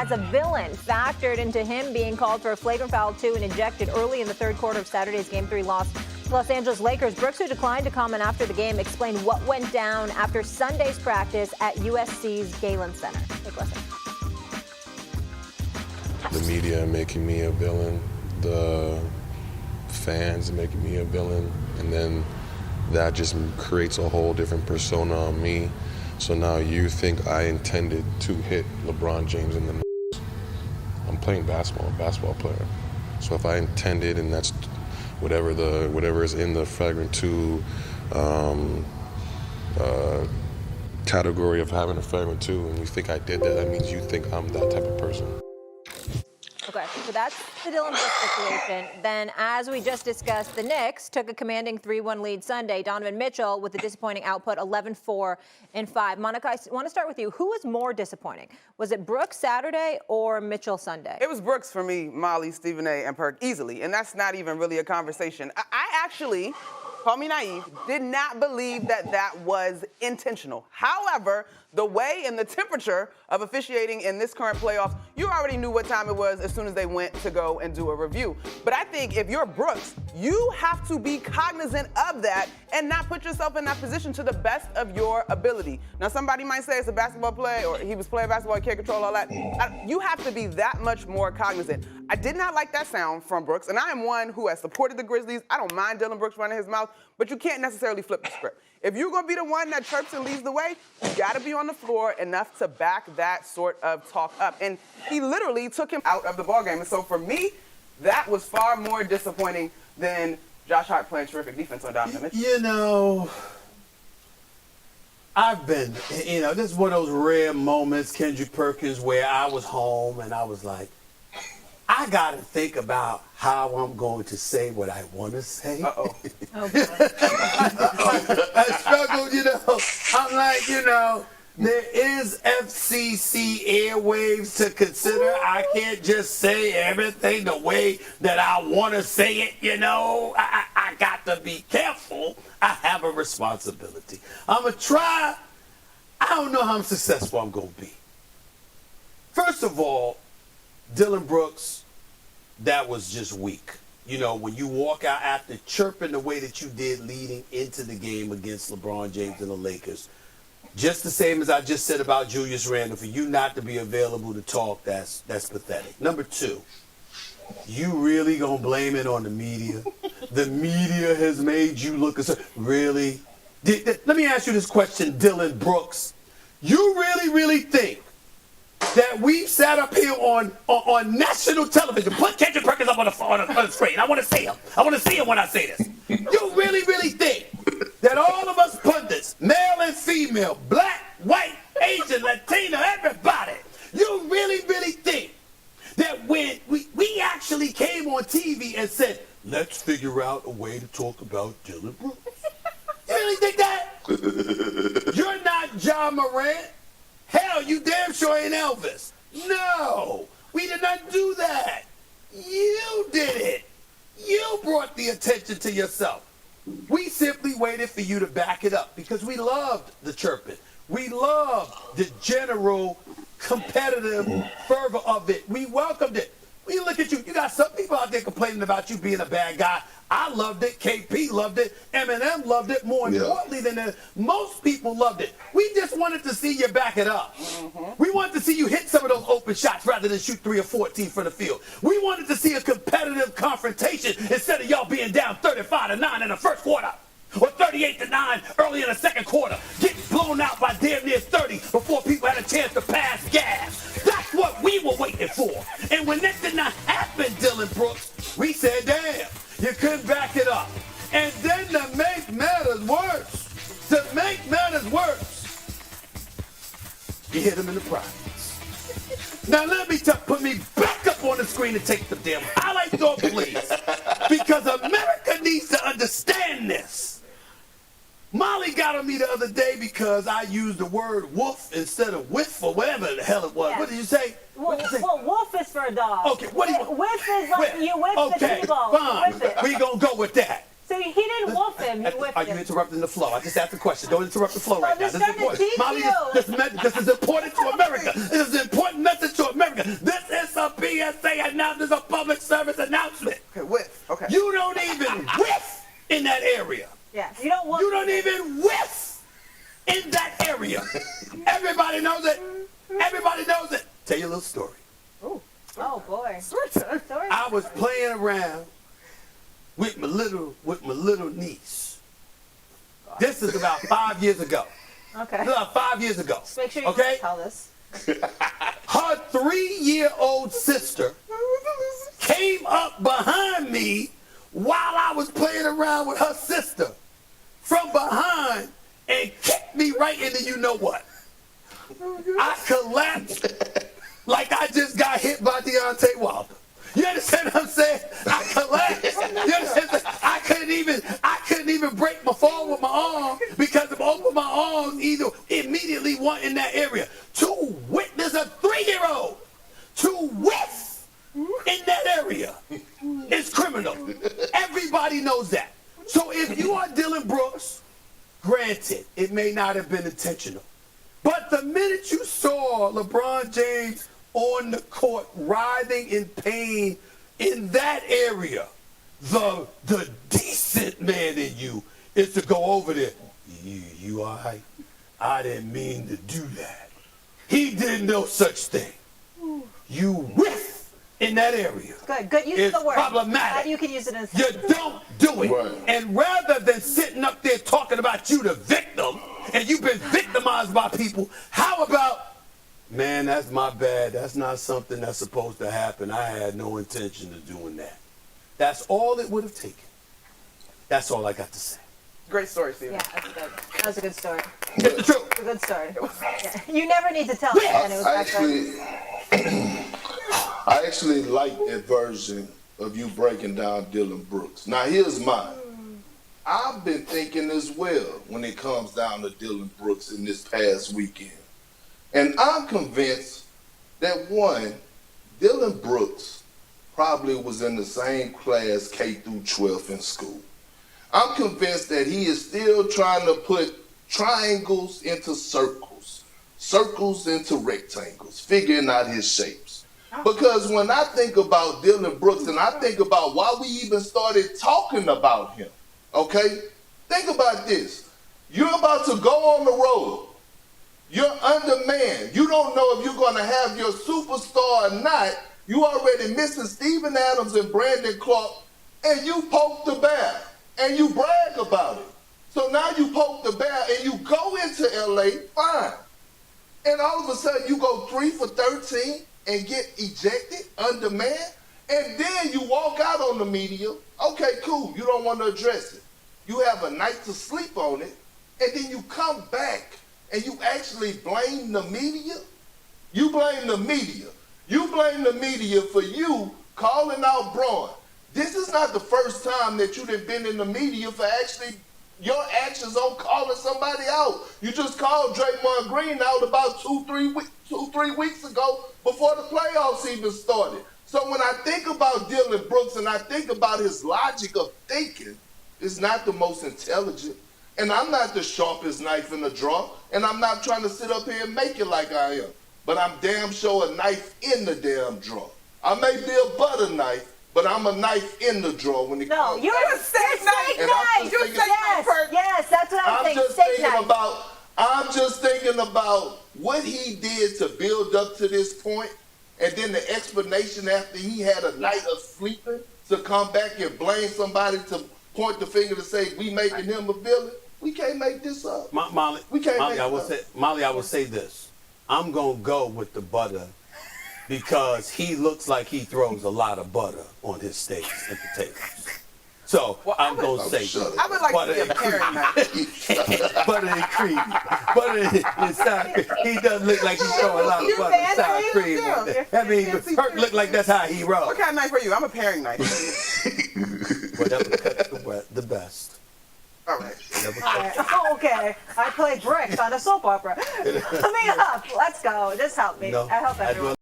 As a villain factored into him being called for a flagrant foul 2 and ejected early in the third quarter of Saturday's Game 3 loss to Los Angeles Lakers. Brooks, who declined to comment after the game, explained what went down after Sunday's practice at USC's Galen Center. Take a listen. The media making me a villain, the fans making me a villain, and then that just creates a whole different persona on me. So now you think I intended to hit LeBron James in the nuts. I'm playing basketball player. So if I intended, and that's whatever is in the flagrant 2 category of having a flagrant 2, and you think I did that, that means you think I'm that type of person. Okay, so that's the Dillon Brooks situation. Then, as we just discussed, the Knicks took a commanding 3-1 lead Sunday. Donovan Mitchell with a disappointing output, 11-4 and 5. Monica, I want to start with you. Who was more disappointing? Was it Brooks Saturday or Mitchell Sunday? It was Brooks for me, Molly, Stephen A, and Perk easily, and that's not even really a conversation. I actually, call me naive, did not believe that was intentional. However, the way and the temperature of officiating in this current playoffs, you already knew what time it was as soon as they went to go and do a review. But I think if you're Brooks, you have to be cognizant of that and not put yourself in that position to the best of your ability. Now, somebody might say it's a basketball play or he was playing basketball, he can't control all that. You have to be that much more cognizant. I did not like that sound from Brooks, and I am one who has supported the Grizzlies. I don't mind Dillon Brooks running his mouth, but you can't necessarily flip the script. If you're going to be the one that chirps and leads the way, you got to be on the floor enough to back that sort of talk up. And he literally took him out of the ballgame. And so for me, that was far more disappointing than Josh Hart playing terrific defense on Donovan Mitchell. You know, I've been, this is one of those rare moments, Kendrick Perkins, where I was home and I was like, I got to think about how I'm going to say what I want to say. Uh-oh. I struggled, I'm like, there is FCC airwaves to consider. I can't just say everything the way that I want to say it, I got to be careful. I have a responsibility. I'm going to try. I don't know how successful I'm going to be. First of all, Dillon Brooks, that was just weak. When you walk out after chirping the way that you did leading into the game against LeBron James and the Lakers, just the same as I just said about Julius Randle, for you not to be available to talk, that's pathetic. Number 2, you really gonna blame it on the media? The media has made you look really? Let me ask you this question, Dillon Brooks. You really think that we've sat up here on national television, put Kendrick Perkins up on the screen? I want to see him. I want to see him when I say this. You really think that all of us pundits, male and female, black, white, Asian, Latino, everybody, you really think that when we actually came on TV and said, let's figure out a way to talk about Dillon Brooks? You really think that? You're not Ja Morant. Hell, you damn sure ain't Elvis. No, we did not do that. You did it. You brought the attention to yourself. We simply waited for you to back it up because we loved the chirping. We loved the general competitive fervor of it. We welcomed it. We look at you. You got some people out there complaining about you being a bad guy. I loved it. KP loved it. Eminem loved it. More importantly than that, most people loved it. We just wanted to see you back it up. We wanted to see you hit some of those open shots rather than shoot 3 or 14 from the field. We wanted to see a competitive confrontation instead of y'all being down 35-9 in the first quarter or 38-9 early in the second quarter, getting blown out by damn near 30 before people had a chance to pass gas. That's what we were waiting for. And when that did not happen, Dillon Brooks, we said, damn, you couldn't back it up. And then to make matters worse, you hit him in the privates. Now let me put me back up on the screen and take the damn highlights off, please. Because America needs to understand this. Molly got on me the other day because I used the word wolf instead of whiff or whatever the hell it was. Yeah. What did you say? Well, wolf is for a dog. Okay, what do you want? Whiff is like you whip the Okay, people. fine. Whip it. We gonna go with that. So he didn't wolf him. He whiffed Are you him. interrupting the flow? I just asked the question. Don't interrupt the flow I'm right now. just This is trying to important. teach Molly, you. this is important to America. This is an important message to America. This is a PSA announcement. This is a public service announcement. Okay, whiff. Okay. You don't even whiff in that area. Yeah, you don't wolf. You don't even whiff in that area. Everybody knows it. Everybody knows it. Tell you a little story. Oh boy. Story time. Story. I was playing around with my little niece. This is about 5 years ago. Okay. This is about 5 years ago. Just make sure you okay? tell this. Her 3-year-old sister came up behind me while I was playing around with her sister from behind and kicked me right into you know what. I collapsed like I just got hit by Deontay Wilder. You understand what I'm saying? I collapsed. You understand? I couldn't even break my fall with my arm because of both of my arms either immediately went in that area. To witness a 3-year-old to whiff in that area is criminal. Everybody knows that. So if you are Dillon Brooks, granted, it may not have been intentional. But the minute you saw LeBron James on the court writhing in pain in that area, the decent man in you is to go over there. You all right? I didn't mean to do that. He did no such thing. You whiff in that area. Good use It's of the word. problematic. Glad you can use it in a You sentence. don't do it. Right. And rather than sitting up there talking about you the victim, and you've been victimized by people, how about, man, that's my bad. That's not something that's supposed to happen. I had no intention of doing that. That's all it would have taken. That's all I got to say. Great story, Steve. Yeah, that's good. That was a good story. It's the truth. It's a good story. Yeah. You never need to tell it. And it was Actually, I actually like that version of you breaking down Dillon Brooks. Now, here's mine. I've been thinking as well when it comes down to Dillon Brooks in this past weekend. And I'm convinced that one, Dillon Brooks probably was in the same class K through 12 in school. I'm convinced that he is still trying to put triangles into circles, circles into rectangles, figuring out his shapes. Because when I think about Dillon Brooks and I think about why we even started talking about him, okay? Think about this. You're about to go on the road. You're undermanned. You don't know if you're going to have your superstar or not. You already missing Steven Adams and Brandon Clark, and you poke the bear, and you brag about it. So now you poke the bear, and you go into L.A., fine. And all of a sudden, you go 3 for 13 and get ejected, undermanned, and then you walk out on the media. Okay, cool. You don't want to address it. You have a night to sleep on it, and then you come back and you actually blame the media? You blame the media. You blame the media for you calling out Braun. This is not the first time that you've been in the media for actually your actions on calling somebody out. You just called Draymond Green out about 2-3 weeks ago before the playoffs even started. So when I think about Dillon Brooks and I think about his logic of thinking, it's not the most intelligent. And I'm not the sharpest knife in the drawer. And I'm not trying to sit up here and make it like I am. But I'm damn sure a knife in the damn drawer. I may be a butter knife, but I'm a knife in the drawer when it No, comes. you're a steak knife. And I'm just thinking- Yes, that's what I'm saying. I'm just thinking about what he did to build up to this point, and then the explanation after he had a night of sleeping to come back and blame somebody to point the finger to say we making him a villain. We can't make this up. Molly, We can't Molly, make I it will up. say, Molly, I will say this. I'm gonna go with the butter because he looks like he throws a lot of butter on his steaks and potatoes. So I'm gonna say shut I would like butter to be a and parent cream. now. Butter and cream. Butter and sour cream. He doesn't look like he's throwing a lot of You're butter and bad, sour are you? cream on Yeah. there. I mean, Perk look like that's how he rolls. What kind of knife are you? I'm a paring knife. Whatever cuts the best. All right. Whatever All right. Oh, okay. I play bricks on a soap opera. Coming up. Let's go. Just help me. No, I help I everyone. do